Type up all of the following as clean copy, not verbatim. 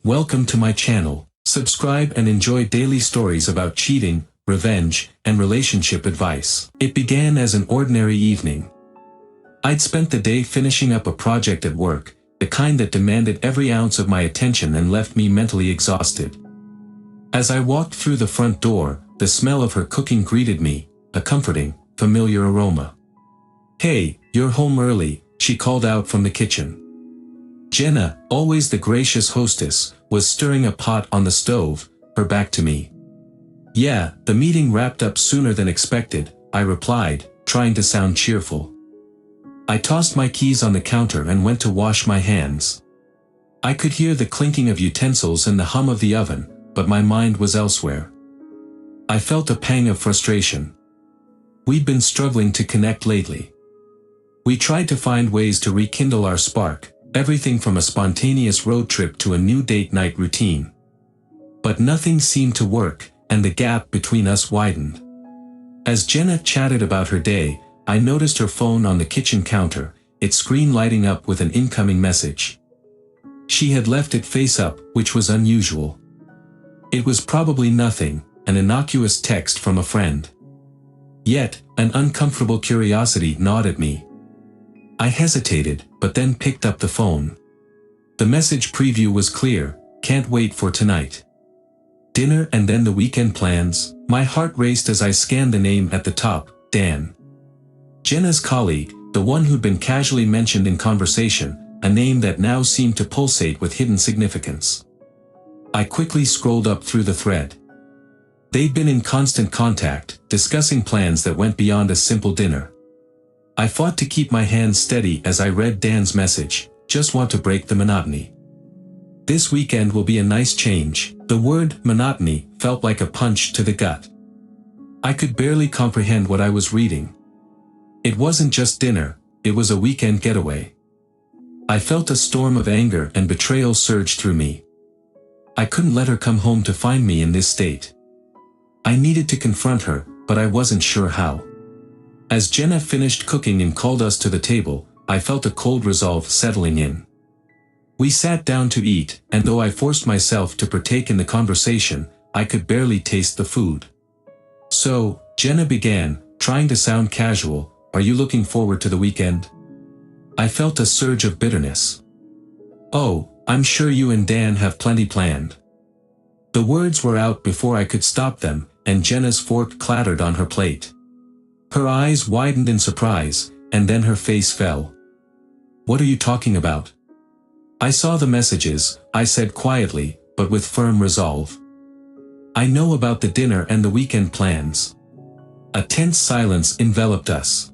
Welcome to my channel. Subscribe and enjoy daily stories about cheating, revenge, and relationship advice. It began as an ordinary evening. I'd spent the day finishing up a project at work, the kind that demanded every ounce of my attention and left me mentally exhausted. As I walked through the front door, the smell of her cooking greeted me, a comforting, familiar aroma. "Hey, you're home early," she called out from the kitchen. Jenna, always the gracious hostess, was stirring a pot on the stove, her back to me. "Yeah, the meeting wrapped up sooner than expected," I replied, trying to sound cheerful. I tossed my keys on the counter and went to wash my hands. I could hear the clinking of utensils and the hum of the oven, but my mind was elsewhere. I felt a pang of frustration. We'd been struggling to connect lately. We tried to find ways to rekindle our spark, everything from a spontaneous road trip to a new date night routine. But nothing seemed to work, and the gap between us widened. As Jenna chatted about her day, I noticed her phone on the kitchen counter, its screen lighting up with an incoming message. She had left it face up, which was unusual. It was probably nothing, an innocuous text from a friend. Yet, an uncomfortable curiosity gnawed at me. I hesitated, but then picked up the phone. The message preview was clear: "Can't wait for tonight. Dinner and then the weekend plans." My heart raced as I scanned the name at the top, Dan. Jenna's colleague, the one who'd been casually mentioned in conversation, a name that now seemed to pulsate with hidden significance. I quickly scrolled up through the thread. They'd been in constant contact, discussing plans that went beyond a simple dinner. I fought to keep my hands steady as I read Dan's message: "Just want to break the monotony. This weekend will be a nice change." The word monotony felt like a punch to the gut. I could barely comprehend what I was reading. It wasn't just dinner, it was a weekend getaway. I felt a storm of anger and betrayal surge through me. I couldn't let her come home to find me in this state. I needed to confront her, but I wasn't sure how. As Jenna finished cooking and called us to the table, I felt a cold resolve settling in. We sat down to eat, and though I forced myself to partake in the conversation, I could barely taste the food. "So," Jenna began, trying to sound casual, "are you looking forward to the weekend?" I felt a surge of bitterness. "Oh, I'm sure you and Dan have plenty planned." The words were out before I could stop them, and Jenna's fork clattered on her plate. Her eyes widened in surprise, and then her face fell. "What are you talking about?" "I saw the messages," I said quietly, but with firm resolve. "I know about the dinner and the weekend plans." A tense silence enveloped us.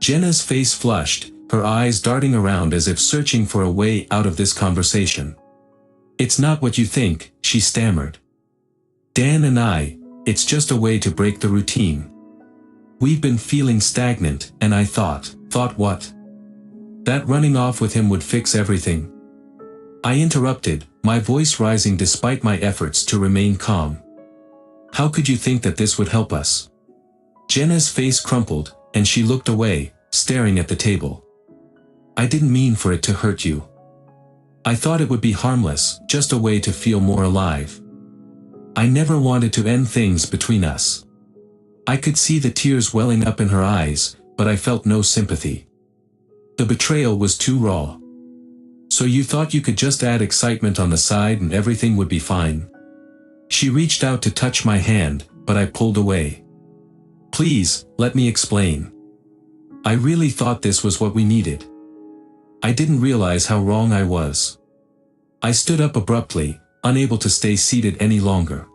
Jenna's face flushed, her eyes darting around as if searching for a way out of this conversation. "It's not what you think," she stammered. "Dan and it's just a way to break the routine. We've been feeling stagnant, and I thought what? That running off with him would fix everything?" I interrupted, my voice rising despite my efforts to remain calm. "How could you think that this would help us?" Jenna's face crumpled, and she looked away, staring at the table. "I didn't mean for it to hurt you. I thought it would be harmless, just a way to feel more alive. I never wanted to end things between us." I could see the tears welling up in her eyes, but I felt no sympathy. The betrayal was too raw. "So you thought you could just add excitement on the side and everything would be fine?" She reached out to touch my hand, but I pulled away. "Please, let me explain. I really thought this was what we needed. I didn't realize how wrong I was." I stood up abruptly, unable to stay seated any longer.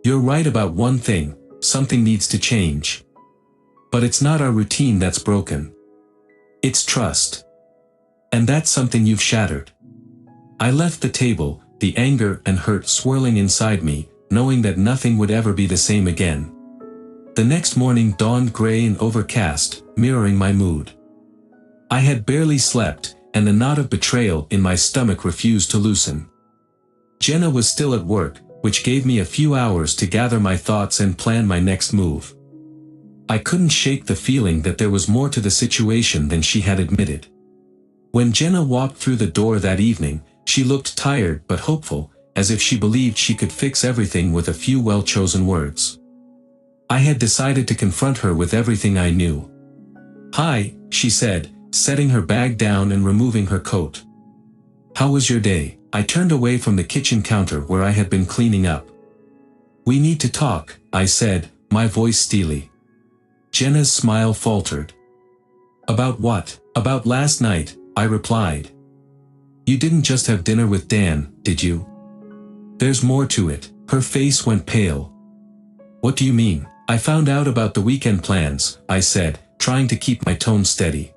"You're right about one thing. Something needs to change. But it's not our routine that's broken. It's trust. And that's something you've shattered." I left the table, the anger and hurt swirling inside me, knowing that nothing would ever be the same again. The next morning dawned gray and overcast, mirroring my mood. I had barely slept, and the knot of betrayal in my stomach refused to loosen. Jenna was still at work, which gave me a few hours to gather my thoughts and plan my next move. I couldn't shake the feeling that there was more to the situation than she had admitted. When Jenna walked through the door that evening, She looked tired but hopeful, as if she believed she could fix everything with a few well-chosen words. I had decided to confront her with everything I knew. "Hi," she said, setting her bag down and removing her coat. "How was your day?" I turned away from the kitchen counter where I had been cleaning up. "We need to talk," I said, my voice steely. Jenna's smile faltered. "About what?" "About last night," I replied. "You didn't just have dinner with Dan, did you? There's more to it." Her face went pale. "What do you mean?" "I found out about the weekend plans," I said, trying to keep my tone steady.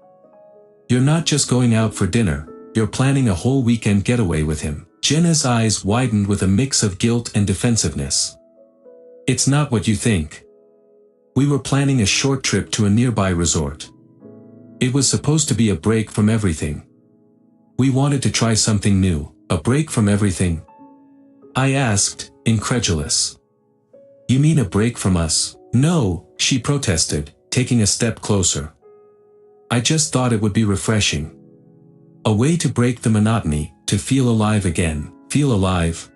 "You're not just going out for dinner, you're planning a whole weekend getaway with him." Jenna's eyes widened with a mix of guilt and defensiveness. "It's not what you think. We were planning a short trip to a nearby resort. It was supposed to be a break from everything. We wanted to try something new." "A break from everything?" I asked, incredulous. "You mean a break from us?" "No," she protested, taking a step closer. "I just thought it would be refreshing. A way to break the monotony, to feel alive again." "Feel alive?"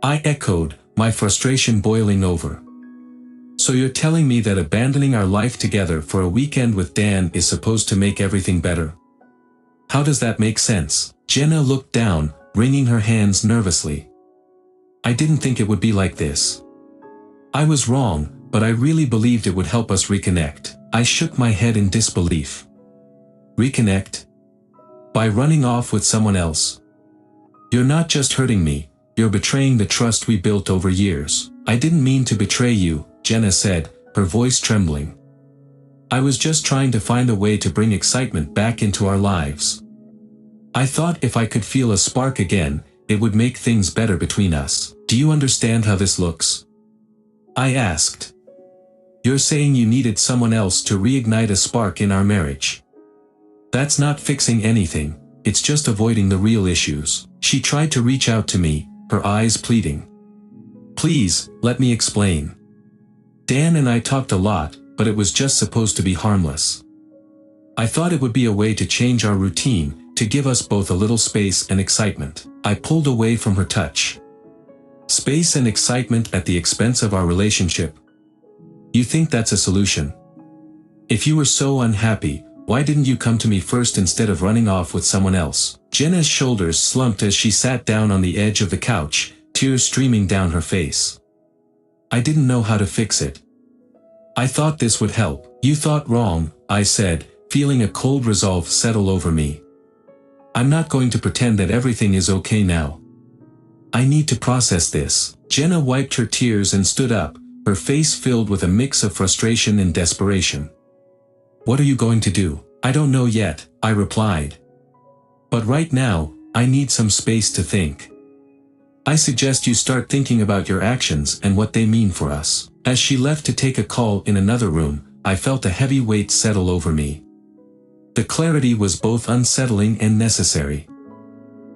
I echoed, my frustration boiling over. "So you're telling me that abandoning our life together for a weekend with Dan is supposed to make everything better? How does that make sense?" Jenna looked down, wringing her hands nervously. "I didn't think it would be like this. I was wrong, but I really believed it would help us reconnect." I shook my head in disbelief. "Reconnect? By running off with someone else? You're not just hurting me, you're betraying the trust we built over years." "I didn't mean to betray you," Jenna said, her voice trembling. "I was just trying to find a way to bring excitement back into our lives. I thought if I could feel a spark again, it would make things better between us." "Do you understand how this looks?" I asked. "You're saying you needed someone else to reignite a spark in our marriage. That's not fixing anything, it's just avoiding the real issues." She tried to reach out to me, her eyes pleading. "Please, let me explain. Dan and I talked a lot, but it was just supposed to be harmless. I thought it would be a way to change our routine, to give us both a little space and excitement." I pulled away from her touch. "Space and excitement at the expense of our relationship? You think that's a solution? If you were so unhappy, why didn't you come to me first instead of running off with someone else?" Jenna's shoulders slumped as she sat down on the edge of the couch, tears streaming down her face. "I didn't know how to fix it. I thought this would help." "You thought wrong," I said, feeling a cold resolve settle over me. "I'm not going to pretend that everything is okay now. I need to process this." Jenna wiped her tears and stood up, her face filled with a mix of frustration and desperation. "What are you going to do?" "I don't know yet," I replied. "But right now, I need some space to think. I suggest you start thinking about your actions and what they mean for us." As she left to take a call in another room, I felt a heavy weight settle over me. The clarity was both unsettling and necessary.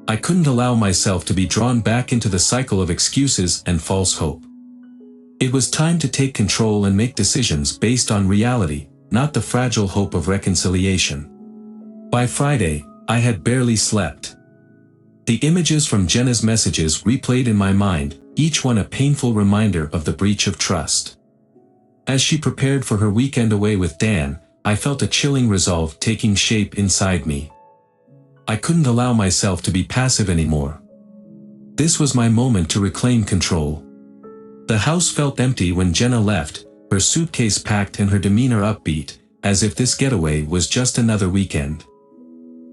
I couldn't allow myself to be drawn back into the cycle of excuses and false hope. It was time to take control and make decisions based on reality, not the fragile hope of reconciliation. By Friday, I had barely slept. The images from Jenna's messages replayed in my mind, each one a painful reminder of the breach of trust. As she prepared for her weekend away with Dan, I felt a chilling resolve taking shape inside me. I couldn't allow myself to be passive anymore. This was my moment to reclaim control. The house felt empty when Jenna left, her suitcase packed and her demeanor upbeat, as if this getaway was just another weekend.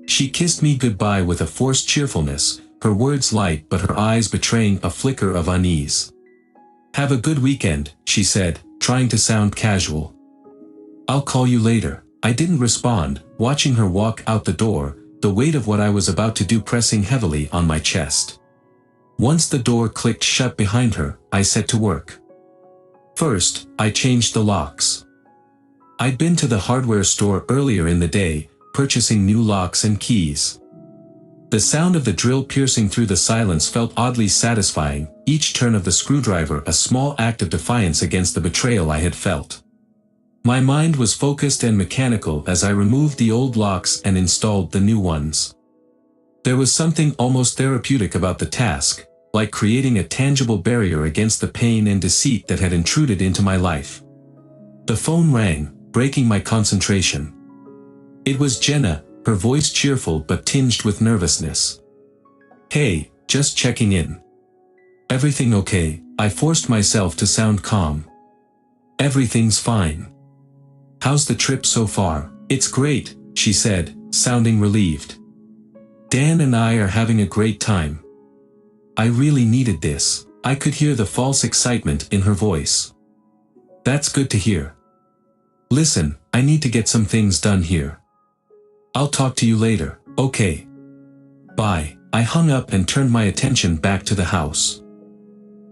She kissed me goodbye with a forced cheerfulness, her words light but her eyes betraying a flicker of unease. "Have a good weekend," she said, trying to sound casual. "I'll call you later." I didn't respond, watching her walk out the door, the weight of what I was about to do pressing heavily on my chest. Once the door clicked shut behind her, I set to work. First, I changed the locks. I'd been to the hardware store earlier in the day, purchasing new locks and keys. The sound of the drill piercing through the silence felt oddly satisfying, each turn of the screwdriver a small act of defiance against the betrayal I had felt. My mind was focused and mechanical as I removed the old locks and installed the new ones. There was something almost therapeutic about the task, like creating a tangible barrier against the pain and deceit that had intruded into my life. The phone rang, breaking my concentration. It was Jenna, her voice cheerful but tinged with nervousness. "Hey, just checking in. Everything okay?" I forced myself to sound calm. "Everything's fine. How's the trip so far?" "It's great," she said, sounding relieved. "Dan and I are having a great time. I really needed this." I could hear the false excitement in her voice. "That's good to hear. Listen, I need to get some things done here. I'll talk to you later." "Okay. Bye." I hung up and turned my attention back to the house.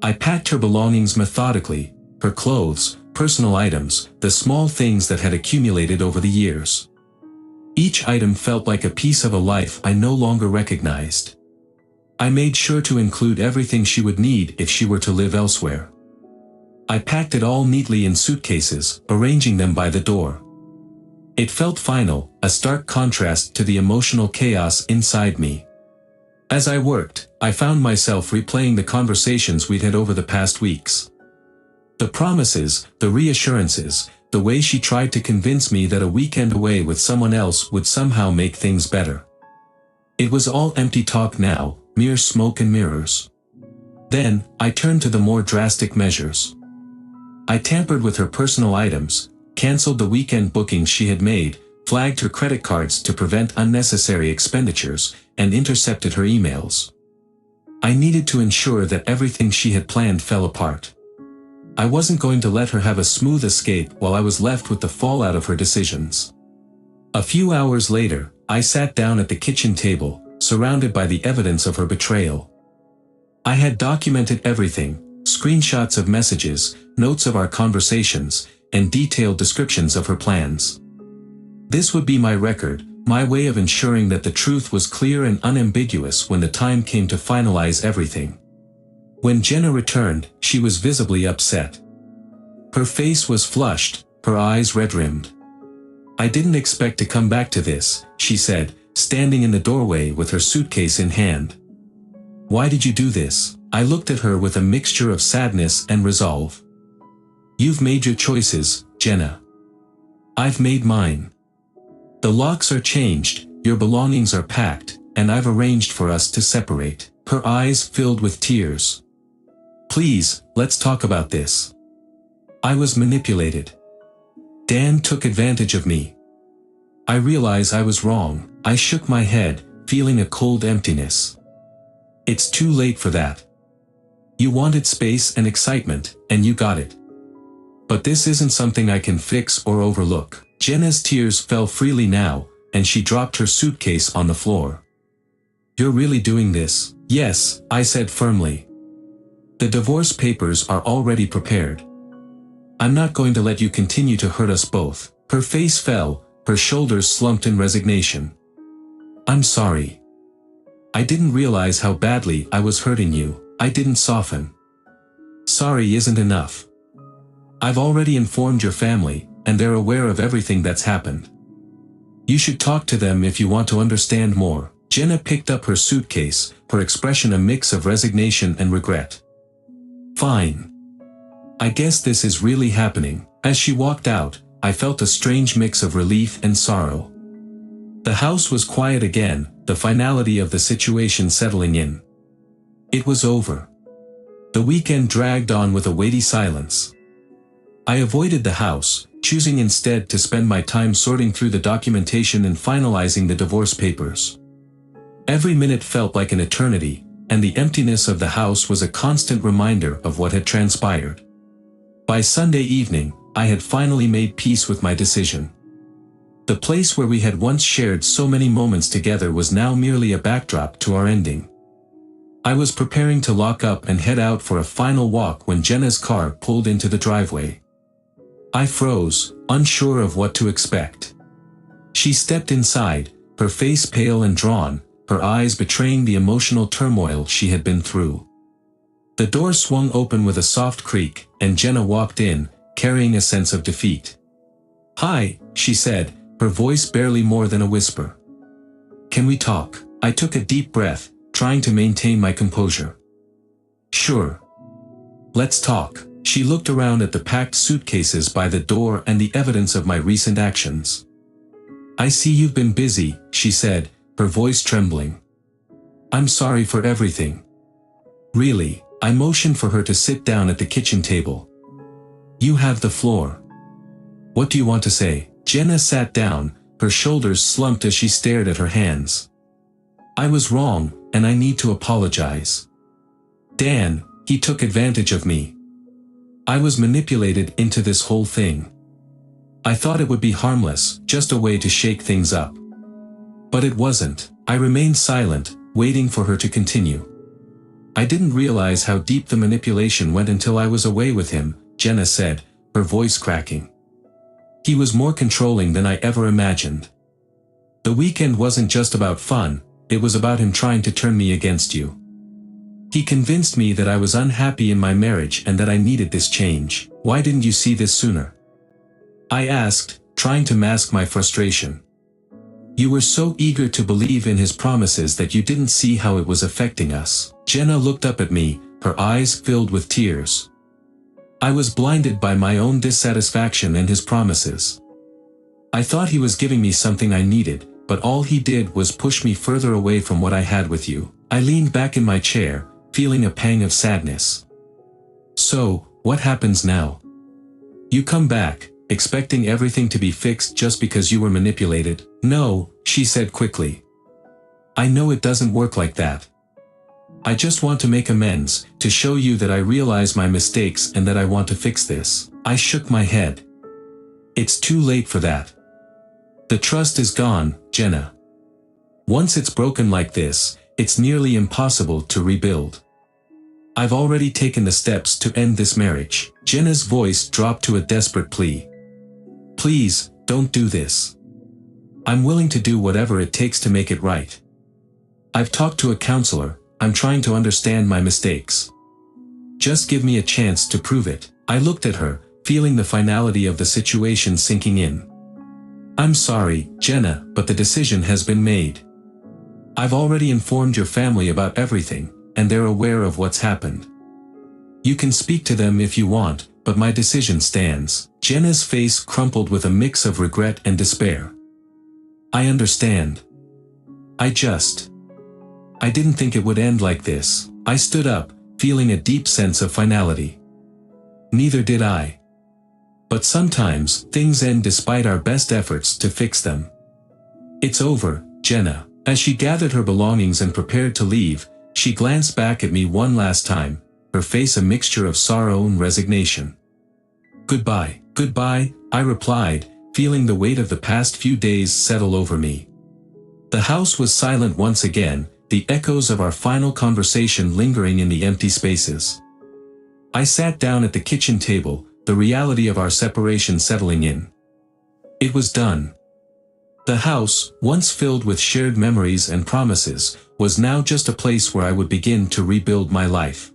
I packed her belongings methodically, her clothes, personal items, the small things that had accumulated over the years. Each item felt like a piece of a life I no longer recognized. I made sure to include everything she would need if she were to live elsewhere. I packed it all neatly in suitcases, arranging them by the door. It felt final, a stark contrast to the emotional chaos inside me. As I worked, I found myself replaying the conversations we'd had over the past weeks. The promises, the reassurances, the way she tried to convince me that a weekend away with someone else would somehow make things better. It was all empty talk now, mere smoke and mirrors. Then, I turned to the more drastic measures. I tampered with her personal items, canceled the weekend bookings she had made, flagged her credit cards to prevent unnecessary expenditures, and intercepted her emails. I needed to ensure that everything she had planned fell apart. I wasn't going to let her have a smooth escape while I was left with the fallout of her decisions. A few hours later, I sat down at the kitchen table, surrounded by the evidence of her betrayal. I had documented everything, screenshots of messages, notes of our conversations, and detailed descriptions of her plans. This would be my record, my way of ensuring that the truth was clear and unambiguous when the time came to finalize everything. When Jenna returned, she was visibly upset. Her face was flushed, her eyes red-rimmed. "I didn't expect to come back to this," she said, standing in the doorway with her suitcase in hand. "Why did you do this?" I looked at her with a mixture of sadness and resolve. "You've made your choices, Jenna. I've made mine. The locks are changed, your belongings are packed, and I've arranged for us to separate." Her eyes filled with tears. "Please, let's talk about this. I was manipulated. Dan took advantage of me. I realize I was wrong." I shook my head, feeling a cold emptiness. "It's too late for that. You wanted space and excitement, and you got it. But this isn't something I can fix or overlook." Jenna's tears fell freely now, and she dropped her suitcase on the floor. "You're really doing this?" "Yes," I said firmly. "The divorce papers are already prepared. I'm not going to let you continue to hurt us both." Her face fell, her shoulders slumped in resignation. "I'm sorry. I didn't realize how badly I was hurting you." I didn't soften. "Sorry isn't enough. I've already informed your family, and they're aware of everything that's happened. You should talk to them if you want to understand more." Jenna picked up her suitcase, her expression a mix of resignation and regret. "Fine. I guess this is really happening." As she walked out, I felt a strange mix of relief and sorrow. The house was quiet again, the finality of the situation settling in. It was over. The weekend dragged on with a weighty silence. I avoided the house, choosing instead to spend my time sorting through the documentation and finalizing the divorce papers. Every minute felt like an eternity, and the emptiness of the house was a constant reminder of what had transpired. By Sunday evening, I had finally made peace with my decision. The place where we had once shared so many moments together was now merely a backdrop to our ending. I was preparing to lock up and head out for a final walk when Jenna's car pulled into the driveway. I froze, unsure of what to expect. She stepped inside, her face pale and drawn, her eyes betraying the emotional turmoil she had been through. The door swung open with a soft creak, and Jenna walked in, carrying a sense of defeat. "Hi," she said, her voice barely more than a whisper. "Can we talk?" I took a deep breath, trying to maintain my composure. Sure. Let's talk. She looked around at the packed suitcases by the door and the evidence of my recent actions. I see you've been busy, she said, her voice trembling. I'm sorry for everything. Really, I motioned for her to sit down at the kitchen table. You have the floor. What do you want to say? Jenna sat down, her shoulders slumped as she stared at her hands. I was wrong, and I need to apologize. Dan, he took advantage of me. I was manipulated into this whole thing. I thought it would be harmless, just a way to shake things up. But it wasn't. I remained silent, waiting for her to continue. I didn't realize how deep the manipulation went until I was away with him, Jenna said, her voice cracking. He was more controlling than I ever imagined. The weekend wasn't just about fun, it was about him trying to turn me against you. He convinced me that I was unhappy in my marriage and that I needed this change. Why didn't you see this sooner? I asked, trying to mask my frustration. You were so eager to believe in his promises that you didn't see how it was affecting us. Jenna looked up at me, her eyes filled with tears. I was blinded by my own dissatisfaction and his promises. I thought he was giving me something I needed, but all he did was push me further away from what I had with you. I leaned back in my chair, feeling a pang of sadness. So, what happens now? You come back, expecting everything to be fixed just because you were manipulated? No, she said quickly. I know it doesn't work like that. I just want to make amends, to show you that I realize my mistakes and that I want to fix this. I shook my head. It's too late for that. The trust is gone, Jenna. Once it's broken like this, it's nearly impossible to rebuild. I've already taken the steps to end this marriage. Jenna's voice dropped to a desperate plea. Please, don't do this. I'm willing to do whatever it takes to make it right. I've talked to a counselor, I'm trying to understand my mistakes. Just give me a chance to prove it. I looked at her, feeling the finality of the situation sinking in. I'm sorry, Jenna, but the decision has been made. I've already informed your family about everything, and they're aware of what's happened. You can speak to them if you want, but my decision stands. Jenna's face crumpled with a mix of regret and despair. I understand. I didn't think it would end like this. I stood up, feeling a deep sense of finality. Neither did I. But sometimes, things end despite our best efforts to fix them. It's over, Jenna. As she gathered her belongings and prepared to leave, she glanced back at me one last time, her face a mixture of sorrow and resignation. Goodbye, goodbye, I replied, feeling the weight of the past few days settle over me. The house was silent once again, the echoes of our final conversation lingering in the empty spaces. I sat down at the kitchen table, the reality of our separation settling in. It was done. The house, once filled with shared memories and promises, was now just a place where I would begin to rebuild my life.